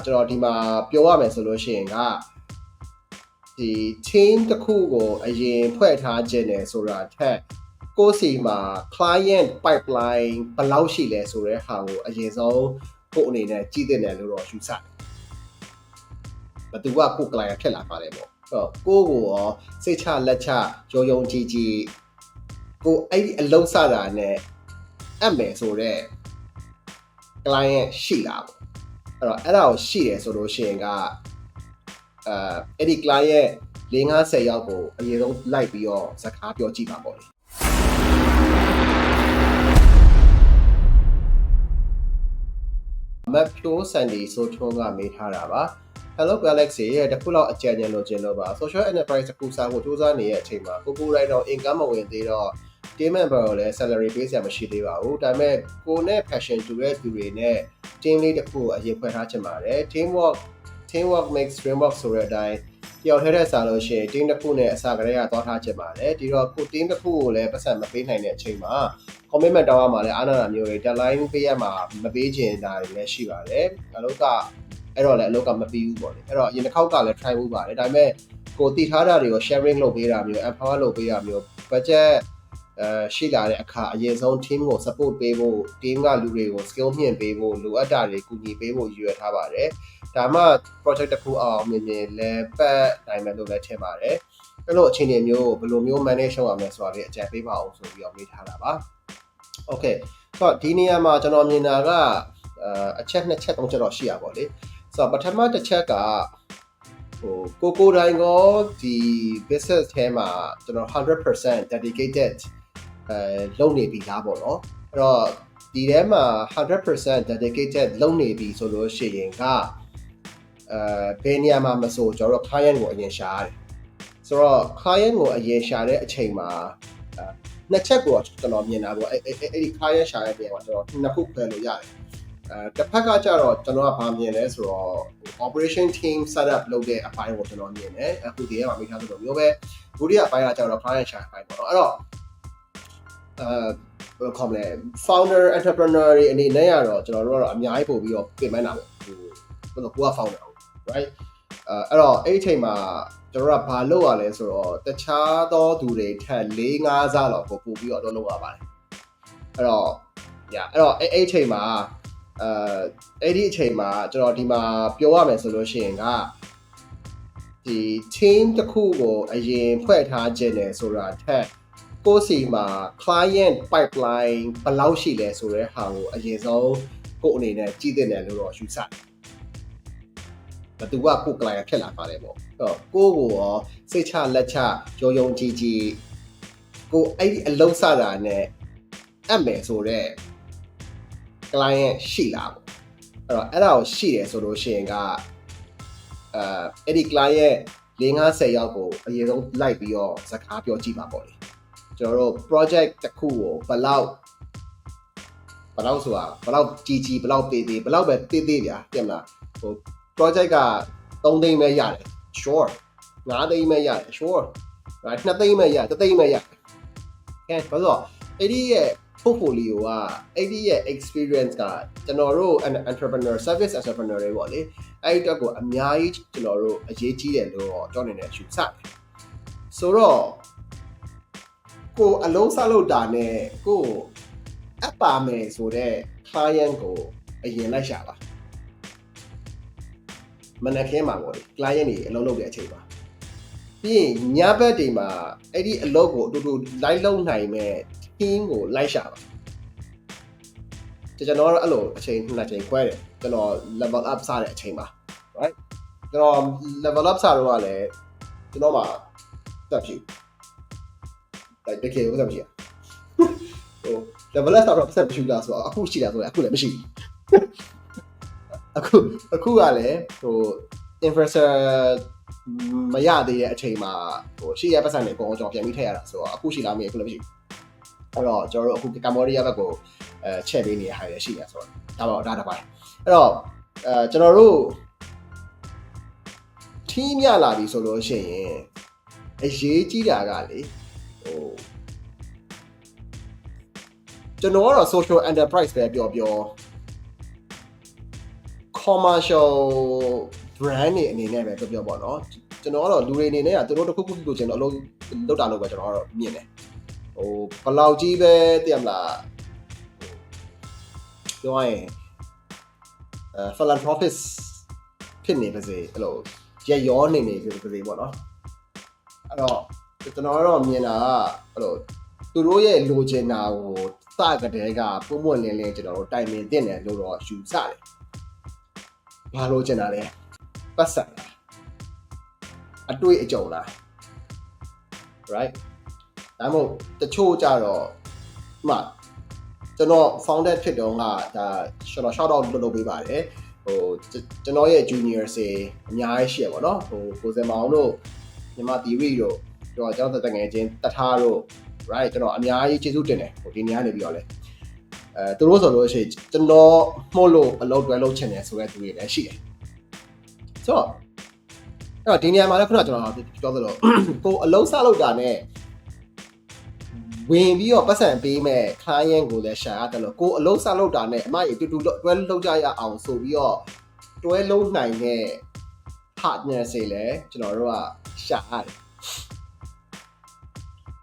ကျွန်တော်ဒီမှာပြောရမယ်ဆိုလို့ရှိရင်ကဒီ team တစ်ခုကိုအရင်ဖွဲ့ထားခြင်းနဲ့ဆိုတာထက်ကိုယ်စီမှာ client pipeline ဘယ်လောက်ရှိလဲဆိုတဲ့ဟာကိုအရင်ဆုံးကိုယ်အနေနဲ့ကြည့်သင့်တယ်လို့တော့ယူဆတယ်ဘယ်သူကကိုယ် client ဖြစ်လာပါလဲပေါ့ကိုကိုရောစိတ်ချလက်ချရုံရုံကြည်ကြည်ကိုအဲ့ဒီအလုံးစတာနဲ့အပ်မယ်ဆိုတော့ client ရှိလာပေါ့အဲ့ဒါကိုရှိတယ်ဆိုလို့ရှိရင်ကအဲ့ဒီ client 50-50ယောက်ကိုအရင်ဆုံးလိုက်ပြီးတော့စကားပြောကြည့်ပါပေါ့လေမက်ဖြိုးစန်ဒီဆိုထွန်းကမေးထားတာပါ Hello Galaxy ရဲ့တခုလောက်အကြံဉာဏ်လိုချင်တော့ပါ Social Enterprise တခုစားဖို့စူးစမ်းနေတဲ့အချိန်မှာကိုတိုင်းတော့ income မဝင်သေးတော့ team member ကိုလည်း salary ပေးစရာမရှိသေးပါဘူးဒါပေမဲ့ကိုနဲ့ passion တူတဲ့သူတွေနဲ့ team လေးတစ်ခုကိုအရင်ဖွဲ့ထားချင်ပါတယ် teamwork makes dream work ဆိုတဲ့အတိုင်းတယောက်ထဲတဲ့စားလို့ရှိရင် team တစ်ခုနဲ့အစားကလေးကသွားထားချင်ပါတယ်ဒီတော့ကို team တစ်ခုကိုလည်းပတ်စံမပေးနိုင်တဲ့အချိန်မှာ commitment တောင်းရမှာလည်းအားနာတာမျိုးတွေ deadline ပေးရမှာမပေးချင်တာတွေလည်းရှိပါတယ်အလုပ်ကအဲ့တော့လည်းအလုပ်ကမပြီးဘူးပေါ့လေအဲ့တော့အရင်တစ်ခေါက်ကလည်း try လုပ်ပါတယ်ဒါပေမဲ့ကိုတည်ထားတာတွေကို sharing လုပ်ပေးတာမျိုး empower လုပ်ပေးတာမျိုး budget ရှိလာတဲ့အခါအရင်ဆုံး team ကို support ပေးဖို့ team ကလူတွေကို skill မြင့်ပေးဖို့လိုအပ်တာတွေကူညီပေးဖို့ရည်ရွယ်ထားပါတယ်ဒါမှ project တစ်ခုအောင်မြင်မြင်လဲပတ်နိုင်မယ်လို့လည်းထင်ပါတယ်အဲ့လိုအခြေအနေမျိုးဘယ်လိုမျိုး manage လုပ်ရမလဲဆိုတာလေးအကြံပေးပါအောင်ဆိုပြီးတော့မေးထားတာပါ okay ဆိုတော့ဒီနေရာမှာကျွန်တော်မြင်တာကအချက်2ချက်3ချက်တော့ရှိရပါဘောလေဆိုတော့ပထမတစ်ချက်ကကိုတိုင်းကောဒီ business ထဲမှာကျွန်တော် 100% dedicated လုပ်နေပြီလားပေါ့နော်အဲ့တော့ဒီထဲမှာ 100% dedicated လုပ်နေပြီဆိုလို့ရှိရင်ကဘယ်နေရာမှာမဆိုကျွန်တော်တို့ client ကိုအရင်ရှာရတယ်ဆိုတော့ client ကိုအရင်ရှာတဲ့အချိန်မှာနှစ်ချက်ကိုကျွန်တော်မြင်တာပေါ့အဲ့ဒီ client ရှာတဲ့နေရာမှာကျွန်တော်နှစ်ခုခွဲလို့ရတယ်တစ်ဖက်ကကျတော့ကျွန်တော်ကဗာမြင်လဲဆိုတော့ operation team setup လုပ်တဲ့အပိုင်းကိုကျွန်တော်မြင်တယ်အခုဒီထဲမှာမိထားသလိုမျိုးပဲဒုတိယအပိုင်းကကျတော့ client ရှာတဲ့အပိုင်းပေါ့နော်အဲ့တော့ဘယ်လိုခေါ်မလဲ founder entrepreneur တွေအနေနဲ့ကတော့ကျွန်တော်တို့ကတော့အများကြီးပို့ပြီးတော့ပြင်ပန်းတာပေါ့ဟိုကိုက founder right အဲ့တော့အဲ့ဒီအချိန်မှာကျွန်တော်ကဘာလုပ်ရလဲဆိုတော့တခြားသောသူတွေထက်4-5 ဆလောက်ပို့ပြီးတော့လုပ်ရပါတယ်အဲ့တော့အဲ့ဒီအချိန်မှာအဲ့ဒီအချိန်မှာကျွန်တော်ဒီမှာပြောရမယ်ဆိုလို့ရှိရင်ကဒီ team တစ်ခုကိုအရင်ဖွဲ့ထားခြင်းနဲ့ဆိုတာထက်ကိုယ်စီမှာ client pipeline ဘယ်လောက်ရှိလဲဆိုတဲ့ဟာကိုအရင်ဆုံးကိုယ်အနေနဲ့ကြည့်သင့်တယ်လို့တော့ယူဆတယ်ဘယ်သူကကိုယ် client ဖြစ်လာပါလဲပေါ့ကိုကိုရောစိတ်ချလက်ချရုံရုံကြည်ကြည်ကိုအဲ့ဒီအလုံးစတာနဲ့အပ်မယ်ဆိုတော့ client ရှိလာပေါ့အဲ့ဒါကိုရှိတယ်ဆိုလို့ရှိရင်ကအဲ့ဒီ client 50-50ယောက်ကိုအရင်ဆုံးလိုက်ပြီးတော့စကားပြောကြည့်ပါပေါ့လေကျွန်တော်တို့ project တစ်ခုကိုဘယ်လောက်ဆိုတာဘယ်လောက်ကြီးဘယ်လောက်သေးဘယ်လောက်ပဲသေးဗျာတင်မလားဟို project က3သိန်းပဲရတယ် sure 5သိန်းပဲရတယ် sure 2သိန်းပဲရ1သိန်းပဲရခဲဘာလို့အဲ့ဒီရဲ့ portfolio ကအဲ့ဒီရဲ့ experience ကကျွန်တော်တို့ entrepreneur service entrepreneur တွေပေါ့လေအဲ့ဒီတော့ကိုအများကြီးကျွန်တော်တို့အရေးကြီးတယ်လို့တော့နေနေယူဆတယ်ဆိုတော့ကိုအလုံးစလုပ်တာနဲ့ကိုအပ်ပါမယ်ဆိုတော့ client ကိုအရင်လိုက်ရှာပါမနက်ခင်းမှာပေါ့လေ client တွေအလုံးလုပ်တဲ့အချိန်ပါပြီးရင်ညဘက်တွေမှာအဲ့ဒီအလုပ်ကိုအတူတူလိုက်လုပ်နိုင်မဲ့ team ကိုလိုက်ရှာပါကျွန်တော်တော့အဲ့လိုအချိန်2ချိန်ခွဲတယ်ကျွန်တော် level up စတဲ့အချိန်ပါ right ကျွန်တော် level up စတော့ကလည်းကျွန်တော်မှာတက်ပြီတကယ်ကိုတက်ပြီဟို level up စတော့ဆက်ပြီလားဆိုတော့အခုရှိတာဆိုရင်အခုလည်းမရှိဘူးအခုကလည်းဟို influencer မရသေးတဲ့အချိန်မှာဟိုရှိရပတ်စံတွေအကုန်ကျွန်တော်ပြန်ပြီးထည့်ရတာဆိုတော့အခုရှိလားမသိဘူးအခုလည်းမရှိဘူးအဲ့တော့ကျွန်တော်တို့အခုကမ္ဘောဒီးယားဘက်ကိုချက်ပေးနေရတဲ့ရှိရဆိုတော့ဒါတစ်ပိုင်းအဲ့တော့ကျွန်တော်တို့ team ရလာပြီဆိုလို့ရှိရင်အရေးကြီးတာကလေဟိုကျွန်တော်ကတော့ social enterprise ပဲပြော commercial brand တွေအနေနဲ့ပဲပြောပေါ့နော်ကျွန်တော်ကတော့လူတွေအနေနဲ့ကသူတို့တစ်ခုခုလိုချင်တော့အလုပ်လုပ်တာလို့ပဲကျွန်တော်ကတော့မြင်တယ်ဟိုဘယ်လောက်ကြီးပဲသိရမလားပြောရရင်philanthropist ဖြစ်နေပါစေအဲ့လိုရက်ရောနေပါစေပေါ့နော်အဲ့တော့ကျွန်တော်ကတော့မြင်တာကအဲ့လိုသူတို့ရဲ့လိုချင်တာကိုစကတည်းကပုံမှန်လင်းလင်းကျွန်တော်တို့တိုင်ပင်တင်တယ်လို့တော့ယူဆတယ်ဘာလိုချင်တာလဲပတ်စံလားအတွေ့အကြုံလား right ဒါမှမဟုတ်တချို့ကြတော့မှကျွန်တော် founder ဖြစ်တော့ကဒါကျွန်တော် shout out လုပ်ပေးပါတယ်ဟိုကျွန်တော်ရဲ့ junior တွေအများကြီးရှိရပါတော့ဟိုကိုစင်မောင်တို့မြန်မာ theory တို့ကျွန်တော်တငယ်ချင်းတထားတို့ right ကျွန်တော်အများကြီးကျေးဇူးတင်တယ်ဟိုဒီနေ့ကနေပြီးတော့လဲသူတို့ဆိုလို့ရှိရင်ကျွန်တော်မှုလို့အလုပ်တွဲလုပ်ချင်တယ်ဆိုတဲ့သူတွေလည်းရှိတယ်ဆိုတော့အဲ့တော့ဒီနေရာမှာလည်းခုနကကျွန်တော်ပြောသလိုကိုအလုပ်စလုပ်တာနဲ့ဝင်ပြီးတော့ပတ်စံပေးမဲ့ client ကိုလည်းရှာရတယ်လို့ကိုအလုပ်စလုပ်တာနဲ့အမရေတူတူတွဲလုပ်ကြရအောင်ဆိုပြီးတော့တွဲလုံးနိုင်တဲ့ partner တွေလည်းကျွန်တော်တို့ကရှာရတယ်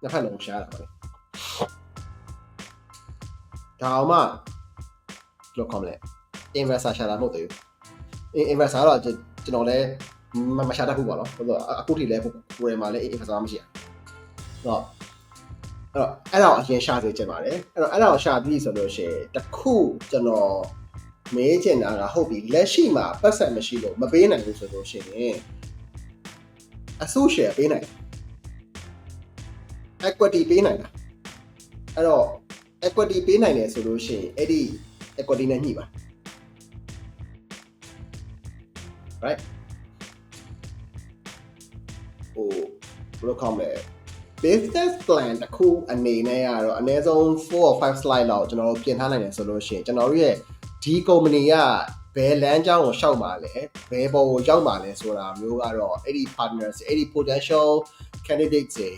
နှစ်ဖက်လုံးရှာရတာပါလေဒါမှလို့ခေါ်မလဲ investor ရှာတာမဟုတ်သေးဘူး investor တော့ကျွန်တော်လည်းမရှာတတ်ဘူးပေါ့နော်ဆိုတော့အခုထိလည်းကိုယ်မှာလည်း investor မရှိရတော့အဲ့တော့အရင်ရှာစေချင်ပါတယ်အဲ့တော့ရှာပြီးဆိုလို့ရှိရင်တခုကျွန်တော်မေးချင်တာကဟုတ်ပြီလက်ရှိမှာပတ်စံမရှိလို့မပေးနိုင်ဘူးဆိုလို့ရှိရင်အစု share ပေးနိုင် equity ပေးနိုင်တာအဲ့တော့ equity ပေးနိုင်တယ်ဆိုလို့ရှိရင်အဲ့ဒီ equity နဲ့ညှိပါ right ဟိုဘယ်လိုခေါ်မလဲ business plan တခုအနေနဲ့ကတော့အနည်းဆုံး4 or 5 slide လောက်ကျွန်တော်တို့ပြင်ထားနိုင်တယ်ဆိုလို့ရှိရင်ကျွန်တော်တို့ရဲ့ဒီ company ကဘယ်လမ်းကြောင်းကိုရှောက်ပါလဲဘယ်ပေါ်ကိုရောက်ပါလဲဆိုတာမျိုးကတော့အဲ့ဒီ partners အဲ့ဒီ potential candidates တွေ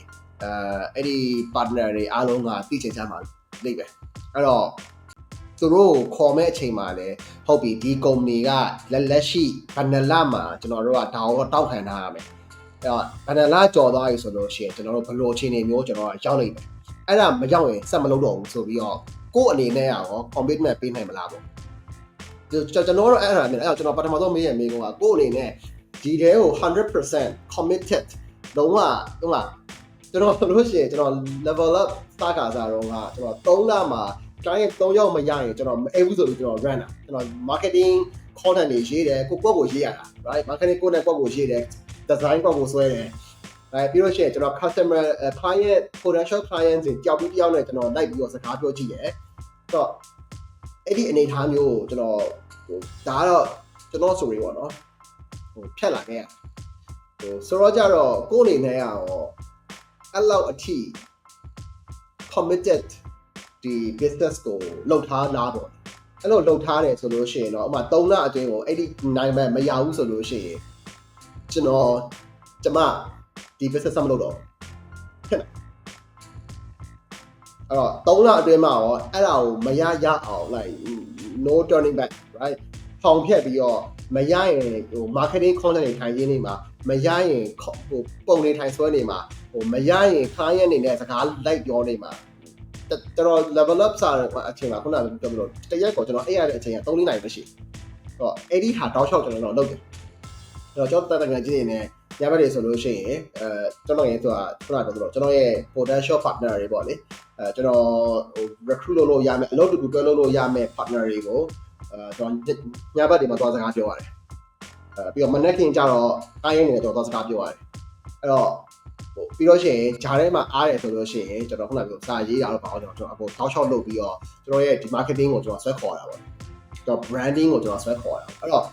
အဲ့ဒီ partner တွေအားလုံးကသိချင်ကြမှာလိမ့်မယ်အဲ့တော့သူတို့ခေါ်မဲ့အချိန်မှာလည်းဟုတ်ပြီဒီ company ကလက်ရှိဘယ်နှလမှာကျွန်တော်တို့ကဒါကိုတောက်ခံထားရမယ်အဲ့တော့ဘယ်နှလကြော်သွားပြီဆိုလို့ရှိရင်ကျွန်တော်တို့ဘယ်လိုအခြေအနေမျိုးကျွန်တော်ကရောက်လိမ့်မယ်အဲ့ဒါမရောက်ရင်ဆက်မလုပ်တော့ဘူးဆိုပြီးတော့ကိုယ့်အနေနဲ့ရော commitment ပေးနိုင်မလားပေါ့ကျွန်တော်တို့အဲ့ဒါမြင်အဲ့တော့ကျွန်တော်ပထမဆုံးမေးရမေးကောကိုယ့်အနေနဲ့ဒီတဲကို 100% committed လုံးဝကျွန်တော်လို့ရှိရင်ကျွန်တော် level up start ကစားတော့ကကျွန်တော်3လမှာ client 3ယောက်မရရင်ကျွန်တော်မအိပ်ဘူးဆိုပြီးကျွန်တော် run တာကျွန်တော် marketing content တွေရေးတယ်ကိုယ့်ကိုရေးရတာ right marketing content ကိုရေးတယ် design ကိုဆွဲတယ်ပြီးလို့ရှိရင်ကျွန်တော် customer client potential client တွေကြောက်ပြီးတယောက်နဲ့ကျွန်တော်လိုက်ပြီးတော့စကားပြောကြည့်တယ်ဆိုတော့အဲ့ဒီအနေအထားမျိုးကိုကျွန်တော်ဒါကတော့ကျွန်တော်ဆိုရင်ပေါ့နော်ဖြတ်လာခဲ့ရဆိုတော့ကြတော့ကိုယ့်အနေနဲ့ရောအဲ့လောက်အထိ committed ဒီ business ကိုလုပ်ထားလားပေါ့အဲ့လိုလုပ်ထားတယ်ဆိုလို့ရှိရင်တော့ဥပမာ3လအတွင်းကိုအဲ့ဒီနိုင်မဲ့မရဘူးဆိုလို့ရှိရင်ကျွန်မဒီ business မလုပ်တော့ဖြစ်လာအဲ့တော့3လအတွင်းမှာရောအဲ့ဒါကိုမရအောင် like no turning back right ဖောင်ဖြတ်ပြီးတော့မရရင်ဟို marketing content တွေထိုင်ရင်းနေမှာမရရင်ဟိုပုံတွေထိုင်ဆွဲနေမှာဟိုမရရင် client အနေနဲ့စကားလိုက်ပြောနေမှာကျွန်တော် level up စာအချိန်မှာခုနကပြောလို့တရက်ကိုကျွန်တော်အဲ့ရတဲ့အချိန်က3-4နိုင်ပဲရှိဆိုတော့အဲ့ဒီဟာတောက်လျှောက်ကျွန်တော်လုပ်တယ်အဲ့တော့ကျွန်တော်တက်တငယ်ချင်းတွေနဲ့ညဘက်တွေဆိုလို့ရှိရင်ကျွန်တော်ရဲ့ဆိုတာခုနကပြောလို့ကျွန်တော်ရဲ့ potential partner တွေပေါ့လေကျွန်တော်ဟို recruit လုပ်လို့ရမယ်အလုပ်တူတူတွဲလုပ်လို့ရမယ် partner တွေကိုကျွန်တော်ညဘက်တွေမှာသွားစကားပြောရတယ်ပြီးတော့မနေ့ကကြတော့အားရင်းနေတော့သွားစကားပြောရတယ်အဲ့တော့ပြီးတော့ရှိရင်ဂျားထဲမှာအားရဆိုလို့ရှိရင်ကျွန်တော်ခုနကပြောစာရေးတာတော့ပါအောင်ကျွန်တော်အခုတောက်လျှောက်လုပ်ပြီးတော့ကျွန်တော်ရဲ့ဒီ marketing ကိုကျွန်တော်ဆွဲခေါ်တာပေါ့ကျွန်တော် branding ကိုကျွန်တော်ဆွဲခေါ်တာအဲ့တော့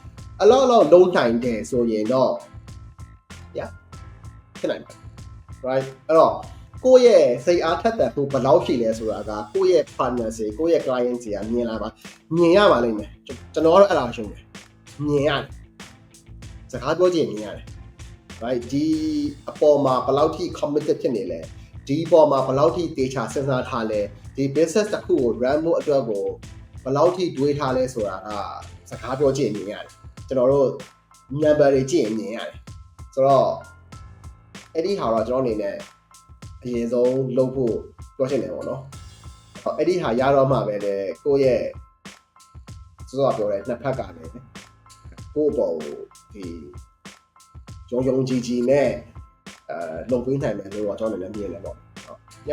အလောက်လုံးနိုင်တယ်ဆိုရင်တော့ yeah ဖြစ်နိုင်ပါ right အဲ့တော့ကိုယ့်ရဲ့စိတ်အားထက်သန်ဖို့ဘယ်လောက်ရှိလဲဆိုတာကကိုယ့်ရဲ့ partner တွေကိုယ့်ရဲ့ client တွေကမြင်လာပါမြင်ရပါလိမ့်မယ်ကျွန်တော်ကတော့အဲ့ဒါရှုံးတယ်မြင်ရတယ်စကားပြောကြည့်မြင်ရတယ် right ဒီအပေါ်မှာဘယ်လောက်ထိ committed ဖြစ်နေလဲဒီအပေါ်မှာဘယ်လောက်ထိတေချာစဉ်းစားထားလဲဒီ business တစ်ခုကို run ဖို့အတွက်ကို ဘယ်လောက်ထိတွေးထားလဲဆိုတာကစကားပြောကြည့်မြင်ရတယ်ကျွန်တော်တို့ number တွေကြည့်မြင်ရတယ်ဆိုတော့အဲ့ဒီဟာတော့ကျွန်တော်အနေနဲ့အရင်ဆုံးလုပ်ဖို့ပြောချင်တယ်ပေါ့နော်အဲ့ဒီဟာရတော့မှပဲလေကိုယ့်ရဲ့စောစောပြောတဲ့နှစ်ဖက်ကလည်းကိုယ့်ဘောဒီယုံကြည်နဲ့လုံပေးနိုင်မယ်လို့တော့ကျွန်တော်လည်းမြင်တယ်ပေါ့ဟုတ်ည